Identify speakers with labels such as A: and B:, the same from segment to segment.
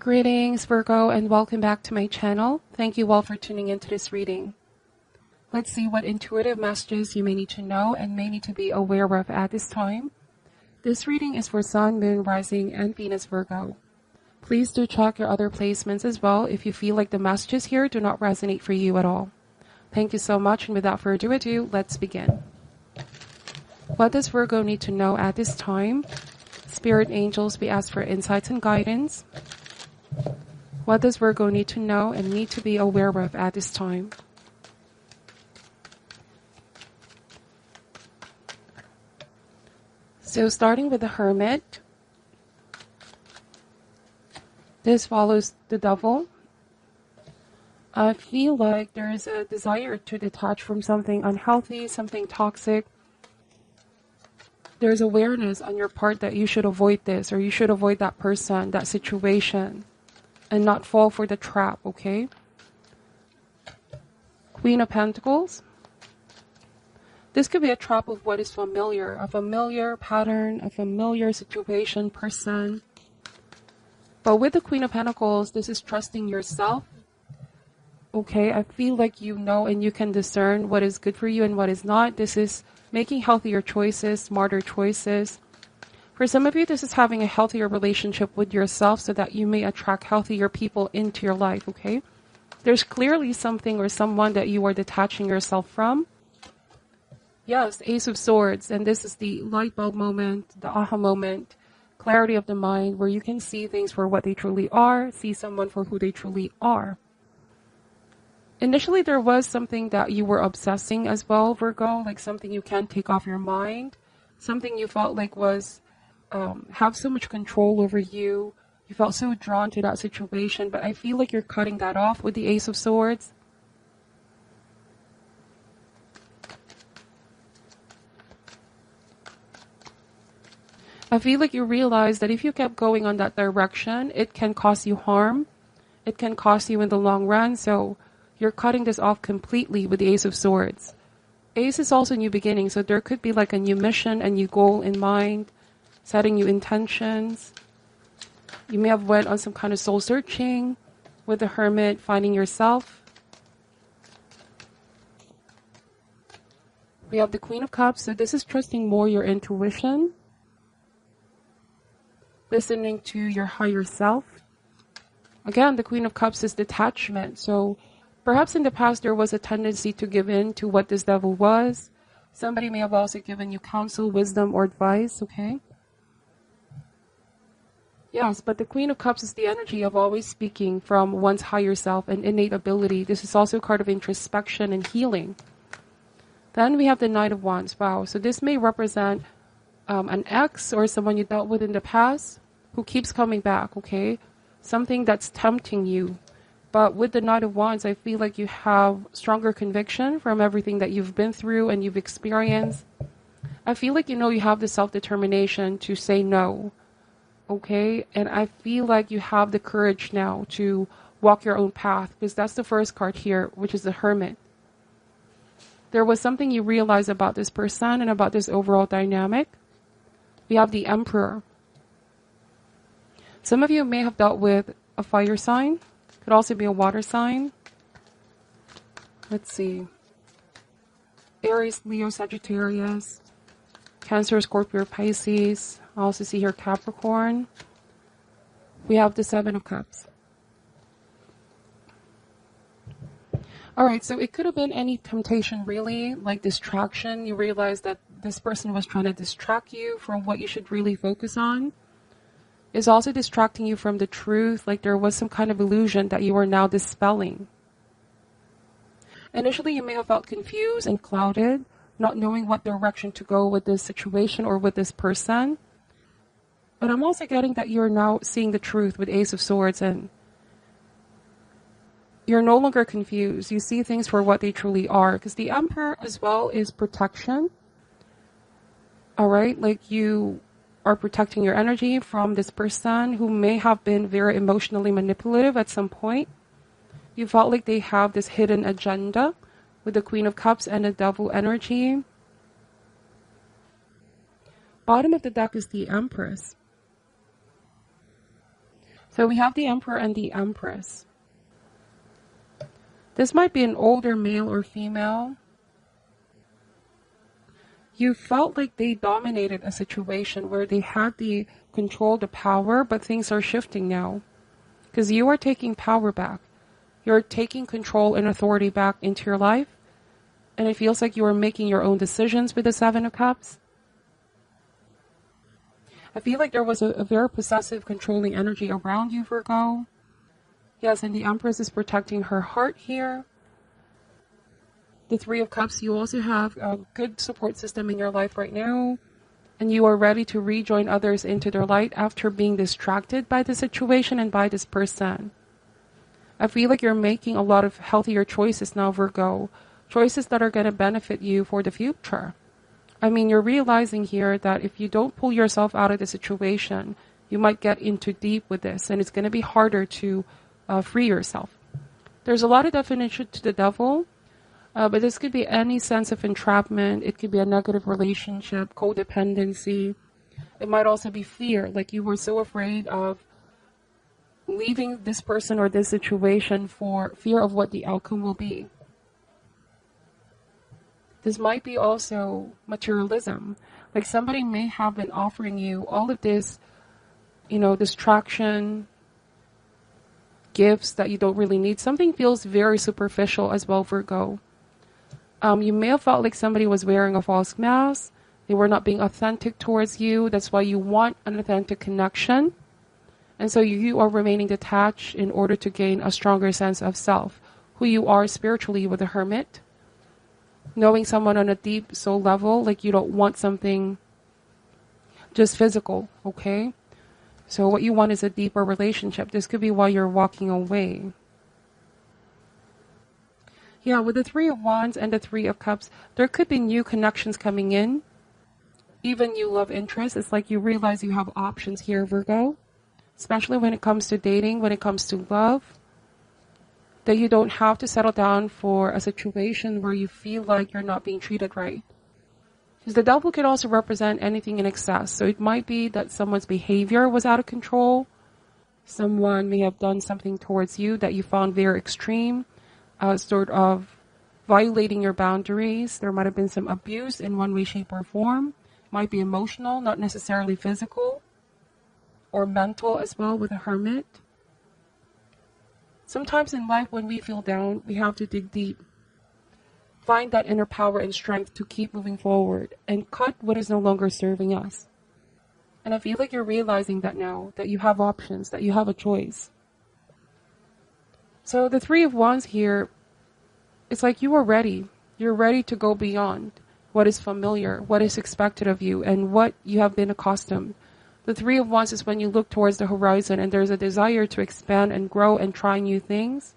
A: Greetings, Virgo, and welcome back to my channel. Thank you all for tuning into this reading. Let's see what intuitive messages you may need to know and may need to be aware of at this time. This reading is for Sun, Moon, Rising, and Venus Virgo. Please do check your other placements as well if you feel like the messages here do not resonate for you at all. Thank you so much, and without further ado, let's begin. What does Virgo need to know at this time? Spirit angels, we ask for insights and guidance. What does Virgo need to know and need to be aware of at this time? So starting with the Hermit, this follows the Devil. I feel like there is a desire to detach from something unhealthy, something toxic. There's awareness on your part that you should avoid this, or you should avoid that person, that situation, and not fall for the trap, okay? Queen of Pentacles. This could be a trap of what is familiar, a familiar pattern, a familiar situation, person. But with the Queen of Pentacles, this is trusting yourself. Okay, I feel like you know and you can discern what is good for you and what is not. This is making healthier choices, smarter choices. For some of you, this is having a healthier relationship with yourself so that you may attract healthier people into your life, okay? There's clearly something or someone that you are detaching yourself from. Yes, Ace of Swords, and this is the light bulb moment, the aha moment, clarity of the mind, where you can see things for what they truly are, see someone for who they truly are. Initially, there was something that you were obsessing as well, Virgo, like something you can't take off your mind, something you felt like was have so much control over you. You felt so drawn to that situation, but I feel like you're cutting that off with the Ace of Swords. I feel like you realize that if you kept going on that direction, it can cause you harm. It can cost you in the long run, so you're cutting this off completely with the Ace of Swords. Ace is also new beginning, so there could be like a new mission, a new goal in mind, setting new intentions. You may have went on some kind of soul searching with the Hermit, finding yourself. We have the Queen of Cups, so this is trusting more your intuition, listening to your higher self. Again, the Queen of Cups is detachment, so perhaps in the past there was a tendency to give in to what this devil was. Somebody may have also given you counsel, wisdom, or advice, okay? Yes, but the Queen of Cups is the energy of always speaking from one's higher self and innate ability. This is also a card of introspection and healing. Then we have the Knight of Wands. Wow, so this may represent an ex or someone you dealt with in the past who keeps coming back, okay? Something that's tempting you. But with the Knight of Wands, I feel like you have stronger conviction from everything that you've been through and you've experienced. I feel like you know you have the self-determination to say no. Okay, and I feel like you have the courage now to walk your own path, because that's the first card here, which is the Hermit. There was something you realized about this person and about this overall dynamic. We have the Emperor. Some of you may have dealt with a fire sign. Could also be a water sign. Let's see. Aries, Leo, Sagittarius, Cancer, Scorpio, Pisces. I also see here Capricorn. We have the Seven of Cups. Alright, so it could have been any temptation really, like distraction. You realize that this person was trying to distract you from what you should really focus on. It's also distracting you from the truth, like there was some kind of illusion that you are now dispelling. Initially, you may have felt confused and clouded, not knowing what direction to go with this situation or with this person. But I'm also getting that you're now seeing the truth with Ace of Swords, and you're no longer confused. You see things for what they truly are, because the Emperor as well is protection. All right, like you are protecting your energy from this person who may have been very emotionally manipulative at some point. You felt like they have this hidden agenda with the Queen of Cups and the Devil energy. Bottom of the deck is the Empress. So we have the Emperor and the Empress. This might be an older male or female. You felt like they dominated a situation where they had the control, the power, but things are shifting now. Because you are taking power back. You're taking control and authority back into your life. And it feels like you are making your own decisions with the Seven of Cups. I feel like there was a very possessive, controlling energy around you, Virgo. Yes, and the Empress is protecting her heart here. The Three of Cups, you also have a good support system in your life right now. And you are ready to rejoin others into their light after being distracted by the situation and by this person. I feel like you're making a lot of healthier choices now, Virgo. Choices that are going to benefit you for the future. I mean, you're realizing here that if you don't pull yourself out of the situation, you might get into deep with this, and it's going to be harder to free yourself. There's a lot of definition to the devil, but this could be any sense of entrapment. It could be a negative relationship, codependency. It might also be fear, like you were so afraid of leaving this person or this situation for fear of what the outcome will be. This might be also materialism. Like somebody may have been offering you all of this, distraction, gifts that you don't really need. Something feels very superficial as well, Virgo. You may have felt like somebody was wearing a false mask. They were not being authentic towards you. That's why you want an authentic connection. And so you are remaining detached in order to gain a stronger sense of self, who you are spiritually with the Hermit. Knowing someone on a deep soul level, like you don't want something just physical, okay? So what you want is a deeper relationship. This could be why you're walking away. Yeah, with the Three of Wands and the Three of Cups, there could be new connections coming in. Even new love interest. It's like you realize you have options here, Virgo. Especially when it comes to dating, when it comes to love. That you don't have to settle down for a situation where you feel like you're not being treated right. Because the devil could also represent anything in excess. So it might be that someone's behavior was out of control. Someone may have done something towards you that you found very extreme, sort of violating your boundaries. There might have been some abuse in one way, shape, or form. Might be emotional, not necessarily physical, or mental as well with a Hermit. Sometimes in life when we feel down, we have to dig deep. Find that inner power and strength to keep moving forward and cut what is no longer serving us. And I feel like you're realizing that now, that you have options, that you have a choice. So the Three of Wands here, it's like you are ready. You're ready to go beyond what is familiar, what is expected of you, and what you have been accustomed. The Three of Wands is when you look towards the horizon and there's a desire to expand and grow and try new things.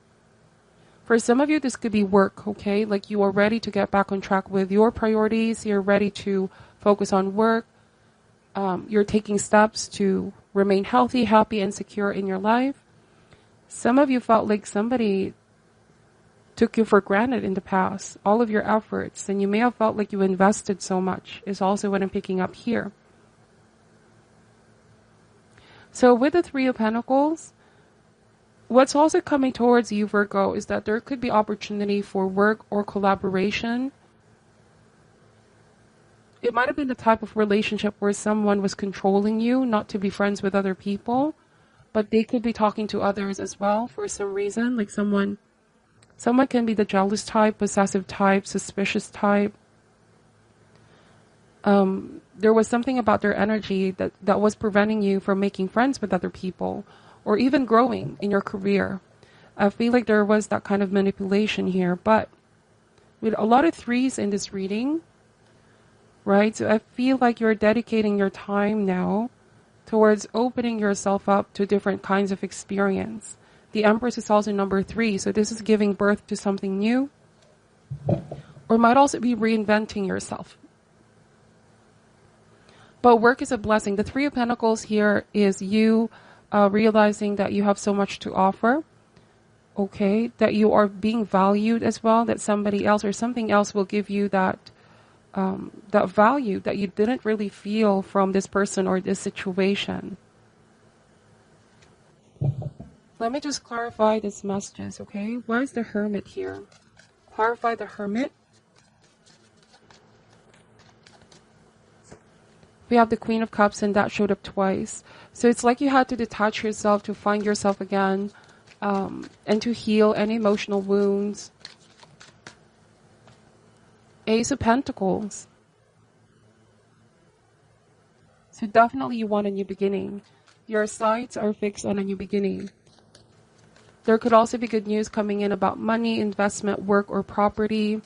A: For some of you, this could be work, okay? Like you are ready to get back on track with your priorities. You're ready to focus on work. You're taking steps to remain healthy, happy, and secure in your life. Some of you felt like somebody took you for granted in the past, all of your efforts, and you may have felt like you invested so much, is also what I'm picking up here. So with the Three of Pentacles, what's also coming towards you, Virgo, is that there could be opportunity for work or collaboration. It might have been the type of relationship where someone was controlling you not to be friends with other people, but they could be talking to others as well for some reason. Like someone can be the jealous type, possessive type, suspicious type. There was something about their energy that was preventing you from making friends with other people or even growing in your career. I feel like there was that kind of manipulation here, but with a lot of threes in this reading, right? So I feel like you're dedicating your time now towards opening yourself up to different kinds of experience. The Empress is also number 3, so this is giving birth to something new, or might also be reinventing yourself. But work is a blessing. The Three of Pentacles here is you realizing that you have so much to offer, okay? That you are being valued as well, that somebody else or something else will give you that value that you didn't really feel from this person or this situation. Let me just clarify these messages, okay? Why is the Hermit here? Clarify the Hermit. We have the Queen of Cups, and that showed up twice. So it's like you had to detach yourself to find yourself again, and to heal any emotional wounds. Ace of Pentacles. So definitely you want a new beginning. Your sights are fixed on a new beginning. There could also be good news coming in about money, investment, work, or property.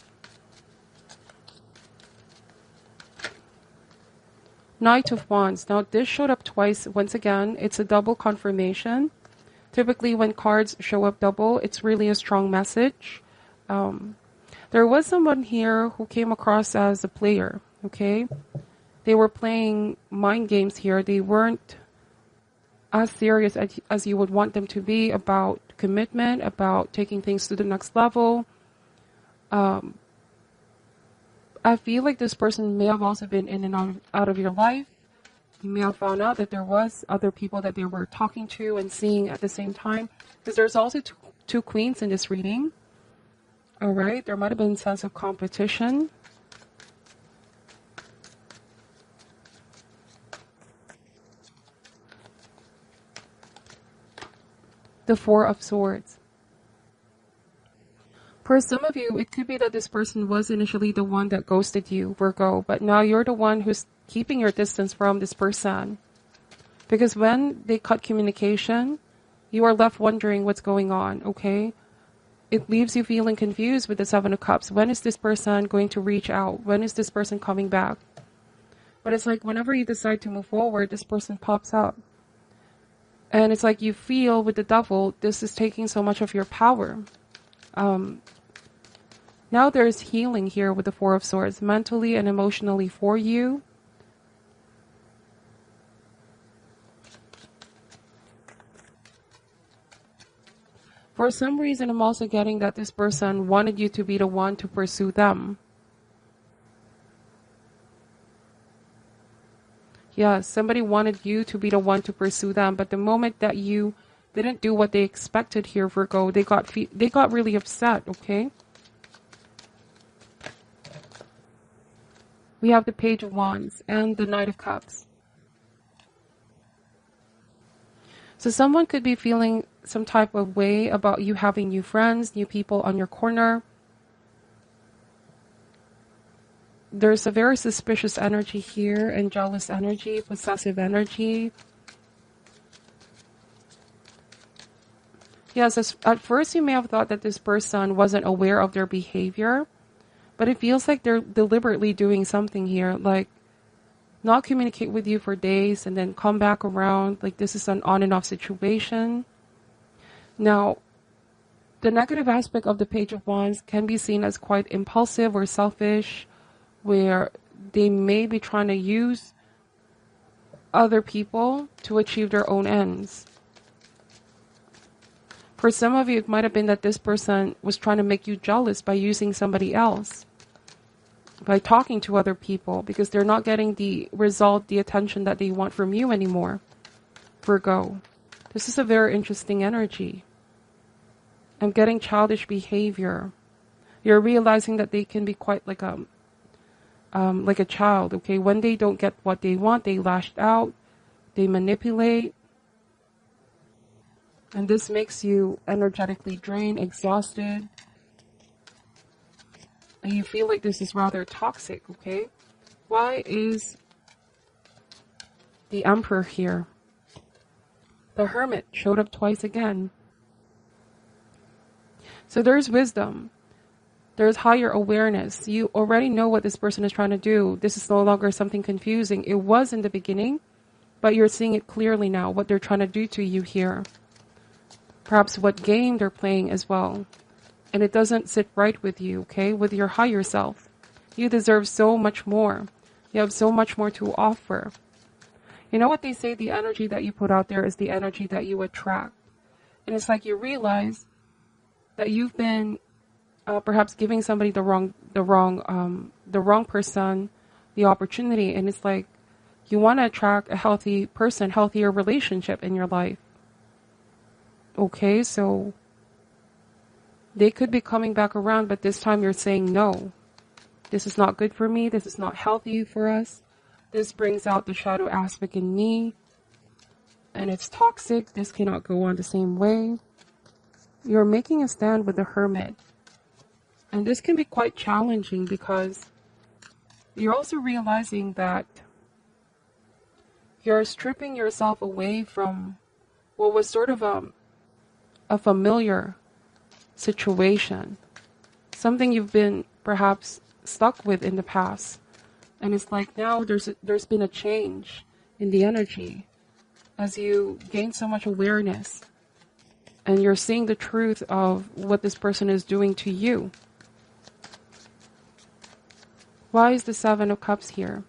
A: Knight of Wands. Now, this showed up twice. Once again, it's a double confirmation. Typically, when cards show up double, it's really a strong message. There was someone here who came across as a player, okay? They were playing mind games here. They weren't as serious as you would want them to be about commitment, about taking things to the next level. I feel like this person may have also been in and out of your life. You may have found out that there was other people that they were talking to and seeing at the same time. Because there's also two queens in this reading. All right, there might have been a sense of competition. The Four of Swords. For some of you, it could be that this person was initially the one that ghosted you, Virgo, but now you're the one who's keeping your distance from this person. Because when they cut communication, you are left wondering what's going on, okay? It leaves you feeling confused with the Seven of Cups. When is this person going to reach out? When is this person coming back? But it's like whenever you decide to move forward, this person pops up. And it's like you feel with the Devil, this is taking so much of your power. Now there's healing here with the Four of Swords, mentally and emotionally for you. For some reason, I'm also getting that this person wanted you to be the one to pursue them. Yes, somebody wanted you to be the one to pursue them, but the moment that you didn't do what they expected here, Virgo, they got really upset, okay? We have the Page of Wands and the Knight of Cups. So someone could be feeling some type of way about you having new friends, new people on your corner. There's a very suspicious energy here and jealous energy, possessive energy. Yes, at first you may have thought that this person wasn't aware of their behavior, but it feels like they're deliberately doing something here, like not communicate with you for days and then come back around. Like this is an on and off situation. Now, the negative aspect of the Page of Wands can be seen as quite impulsive or selfish, where they may be trying to use other people to achieve their own ends. For some of you, it might have been that this person was trying to make you jealous by using somebody else, by talking to other people, because they're not getting the result, the attention that they want from you anymore, Virgo. This is a very interesting energy. I'm getting childish behavior. You're realizing that they can be quite like a child, okay? When they don't get what they want, they lash out, they manipulate. And this makes you energetically drained, exhausted. And you feel like this is rather toxic, okay? Why is the Emperor here? The Hermit showed up twice again. So there's wisdom. There's higher awareness. You already know what this person is trying to do. This is no longer something confusing. It was in the beginning, but you're seeing it clearly now, what they're trying to do to you here. Perhaps what game they're playing as well. And it doesn't sit right with you, okay? With your higher self. You deserve so much more. You have so much more to offer. You know what they say? The energy that you put out there is the energy that you attract. And it's like you realize that you've been perhaps giving somebody the wrong person the opportunity. And it's like you want to attract a healthy person, healthier relationship in your life. Okay, so they could be coming back around, but this time you're saying no. This is not good for me. This is not healthy for us. This brings out the shadow aspect in me. And it's toxic. This cannot go on the same way. You're making a stand with the Hermit. And this can be quite challenging because you're also realizing that you're stripping yourself away from what was sort of a familiar situation. Something you've been perhaps stuck with in the past. And it's like now there's been a change in the energy as you gain so much awareness. And you're seeing the truth of what this person is doing to you. Why is the Seven of Cups here?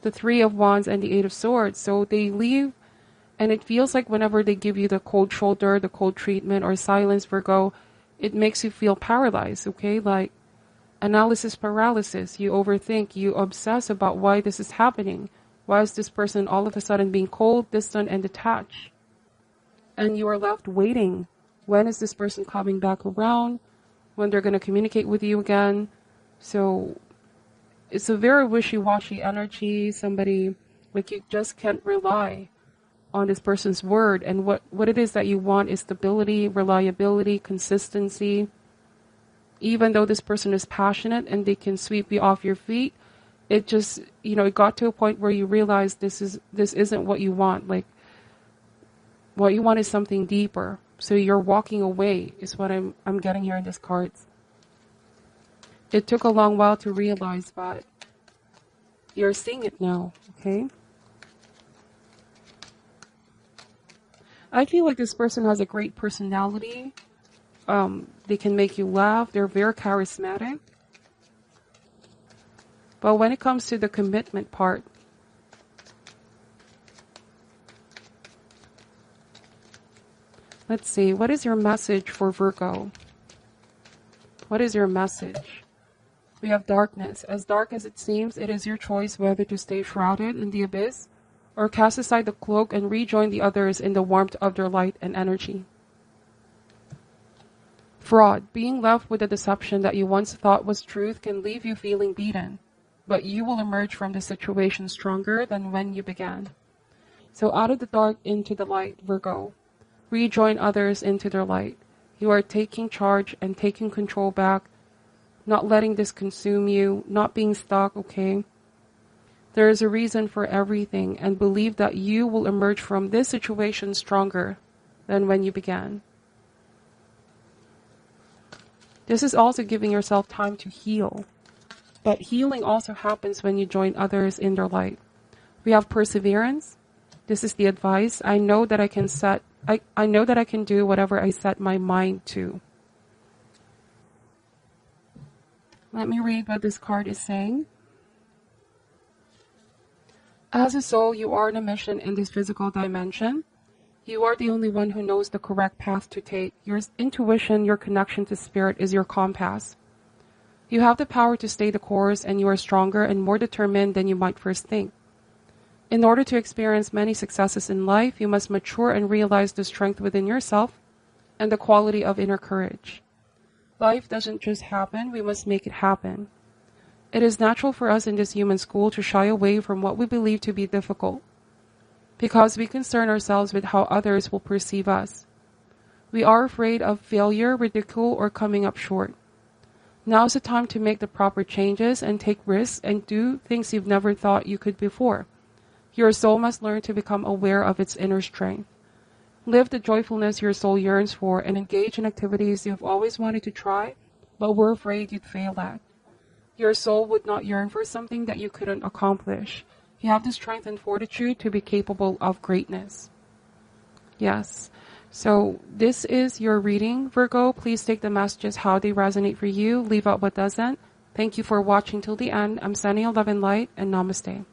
A: The Three of Wands and the Eight of Swords. So they leave, and it feels like whenever they give you the cold shoulder, the cold treatment, or silence, Virgo, it makes you feel paralyzed, okay? Like analysis paralysis. You overthink, you obsess about why this is happening. Why is this person all of a sudden being cold, distant, and detached? And you are left waiting. When is this person coming back around? When they're going to communicate with you again? So it's a very wishy-washy energy. Somebody, like, you just can't rely on this person's word. And what it is that you want is stability, reliability, consistency. Even though this person is passionate and they can sweep you off your feet, it just, it got to a point where you realize this isn't what you want. Like, what you want is something deeper. So you're walking away is what I'm getting here in this cards. It took a long while to realize, but you're seeing it now, okay? I feel like this person has a great personality. They can make you laugh. They're very charismatic. But when it comes to the commitment part, let's see, what is your message for Virgo? What is your message? We have darkness. As dark as it seems, it is your choice whether to stay shrouded in the abyss or cast aside the cloak and rejoin the others in the warmth of their light and energy. Fraud. Being left with a deception that you once thought was truth can leave you feeling beaten, but you will emerge from the situation stronger than when you began. So out of the dark into the light, Virgo. Rejoin others into their light. You are taking charge and taking control back, not letting this consume you, not being stuck, okay? There is a reason for everything, and believe that you will emerge from this situation stronger than when you began. This is also giving yourself time to heal. But healing also happens when you join others in their light. We have perseverance. This is the advice. I know that I can do whatever I set my mind to. Let me read what this card is saying. As a soul, you are on a mission in this physical dimension. You are the only one who knows the correct path to take. Your intuition, your connection to spirit is your compass. You have the power to stay the course, and you are stronger and more determined than you might first think. In order to experience many successes in life, you must mature and realize the strength within yourself and the quality of inner courage. Life doesn't just happen, we must make it happen. It is natural for us in this human school to shy away from what we believe to be difficult, because we concern ourselves with how others will perceive us. We are afraid of failure, ridicule, or coming up short. Now is the time to make the proper changes and take risks and do things you've never thought you could before. Your soul must learn to become aware of its inner strength. Live the joyfulness your soul yearns for and engage in activities you've always wanted to try, but were afraid you'd fail at. Your soul would not yearn for something that you couldn't accomplish. You have the strength and fortitude to be capable of greatness. Yes. So this is your reading, Virgo. Please take the messages how they resonate for you. Leave out what doesn't. Thank you for watching till the end. I'm sending you love and light, and namaste.